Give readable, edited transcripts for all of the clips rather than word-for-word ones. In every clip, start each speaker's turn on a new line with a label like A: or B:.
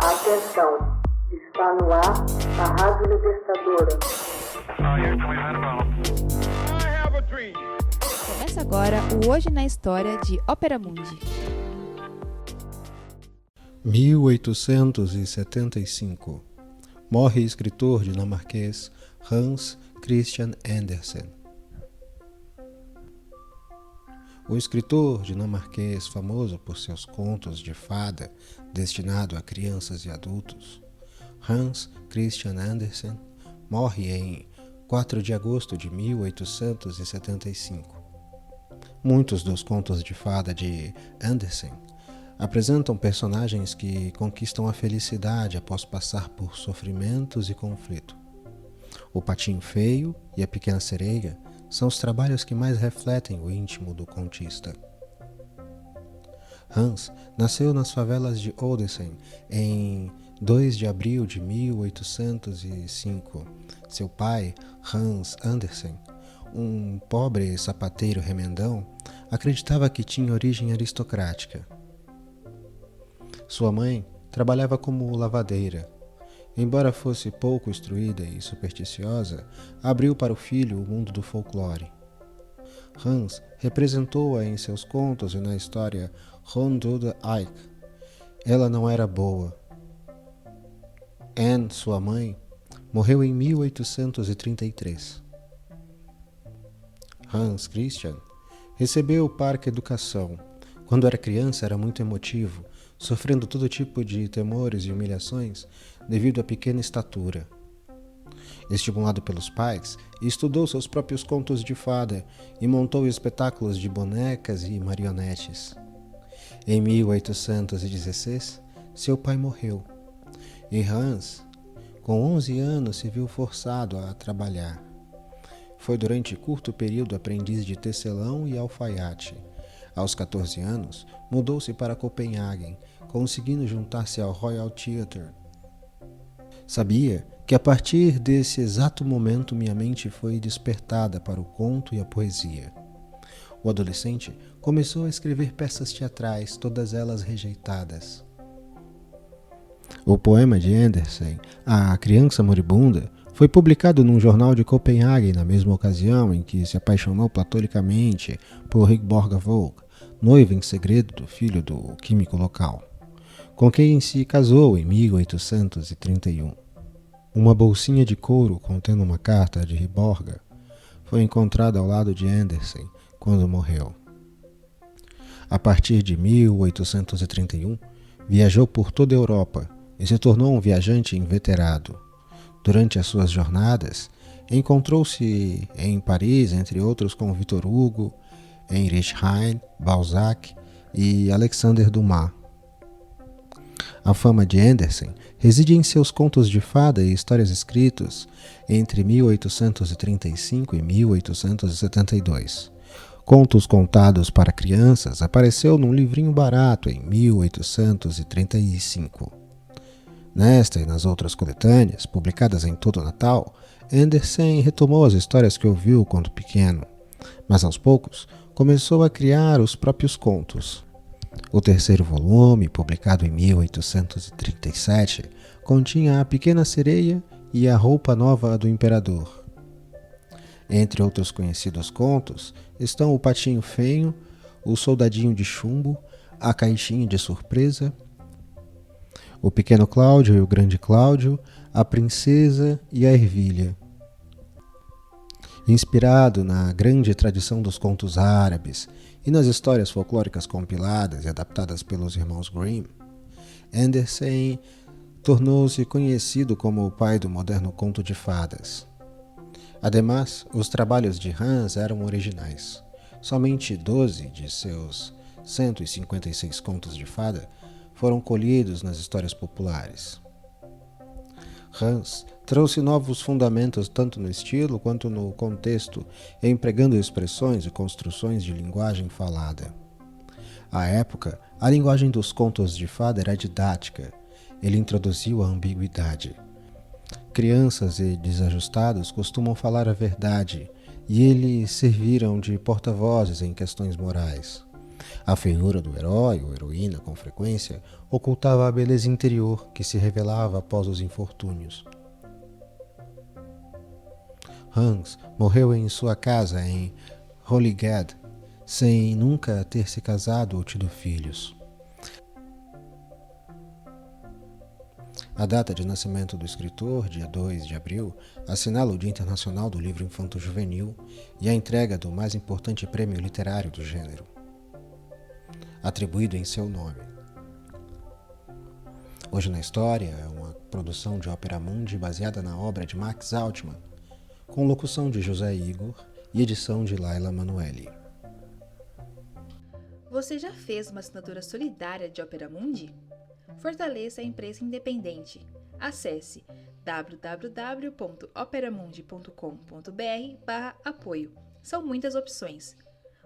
A: Atenção, está no ar a Rádio Libertadora.
B: Começa agora o Hoje na História de Ópera Mundi.
C: 1875. Morre escritor dinamarquês Hans Christian Andersen. O escritor dinamarquês, famoso por seus contos de fada destinados a crianças e adultos, Hans Christian Andersen, morre em 4 de agosto de 1875. Muitos dos contos de fada de Andersen apresentam personagens que conquistam a felicidade após passar por sofrimentos e conflito. O Patinho Feio e a Pequena Sereia são os trabalhos que mais refletem o íntimo do contista. Hans nasceu nas favelas de Odense em 2 de abril de 1805. Seu pai, Hans Andersen, um pobre sapateiro remendão, acreditava que tinha origem aristocrática. Sua mãe trabalhava como lavadeira. Embora fosse pouco instruída e supersticiosa, abriu para o filho o mundo do folclore. Hans representou-a em seus contos e na história Rondude Eik. Ela não era boa. Anne, sua mãe, morreu em 1833. Hans Christian recebeu parca educação. Quando era criança era muito emotivo, sofrendo todo tipo de temores e humilhações devido à pequena estatura. Estimulado pelos pais, estudou seus próprios contos de fada e montou espetáculos de bonecas e marionetes. Em 1816, seu pai morreu, e Hans, com 11 anos, se viu forçado a trabalhar. Foi durante curto período aprendiz de tecelão e alfaiate. Aos 14 anos, mudou-se para Copenhague, conseguindo juntar-se ao Royal Theatre. Sabia que a partir desse exato momento minha mente foi despertada para o conto e a poesia. O adolescente começou a escrever peças teatrais, todas elas rejeitadas. O poema de Andersen, A Criança Moribunda, foi publicado num jornal de Copenhague na mesma ocasião em que se apaixonou platonicamente por Rigborga Vogue, noiva em segredo do filho do químico local, com quem se casou em 1831. Uma bolsinha de couro contendo uma carta de Rigborga foi encontrada ao lado de Andersen quando morreu. A partir de 1831, viajou por toda a Europa e se tornou um viajante inveterado. Durante as suas jornadas, encontrou-se em Paris, entre outros, com Victor Hugo, Heinrich Heine, Balzac e Alexander Dumas. A fama de Andersen reside em seus contos de fada e histórias escritos entre 1835 e 1872. Contos contados para crianças apareceu num livrinho barato em 1835. Nesta e nas outras coletâneas, publicadas em todo o Natal, Andersen retomou as histórias que ouviu quando pequeno, mas aos poucos começou a criar os próprios contos. O terceiro volume, publicado em 1837, continha A Pequena Sereia e A Roupa Nova do Imperador. Entre outros conhecidos contos estão O Patinho Feio, O Soldadinho de Chumbo, A Caixinha de Surpresa, O Pequeno Cláudio e o Grande Cláudio, A Princesa e a Ervilha. Inspirado na grande tradição dos contos árabes e nas histórias folclóricas compiladas e adaptadas pelos irmãos Grimm, Andersen tornou-se conhecido como o pai do moderno conto de fadas. Ademais, os trabalhos de Hans eram originais. Somente 12 de seus 156 contos de fada foram colhidos nas histórias populares. Hans trouxe novos fundamentos tanto no estilo quanto no contexto, empregando expressões e construções de linguagem falada. À época, a linguagem dos contos de fada era didática. Ele introduziu a ambiguidade. Crianças e desajustados costumam falar a verdade, e eles serviram de porta-vozes em questões morais. A feiura do herói ou heroína, com frequência, ocultava a beleza interior que se revelava após os infortúnios. Hans morreu em sua casa em Holyhead, sem nunca ter se casado ou tido filhos. A data de nascimento do escritor, dia 2 de abril, assinala o Dia Internacional do Livro Infanto-Juvenil e a entrega do mais importante prêmio literário do gênero, atribuído em seu nome. Hoje na História é uma produção de Opera Mundi baseada na obra de Max Altman, com locução de José Igor e edição de Laila Manoeli.
B: Você já fez uma assinatura solidária de Opera Mundi? Fortaleça a imprensa independente. Acesse www.operamundi.com.br/apoio. São muitas opções.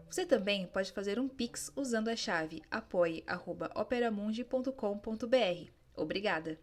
B: Você também pode fazer um Pix usando a chave apoie@operamundi.com.br. Obrigada!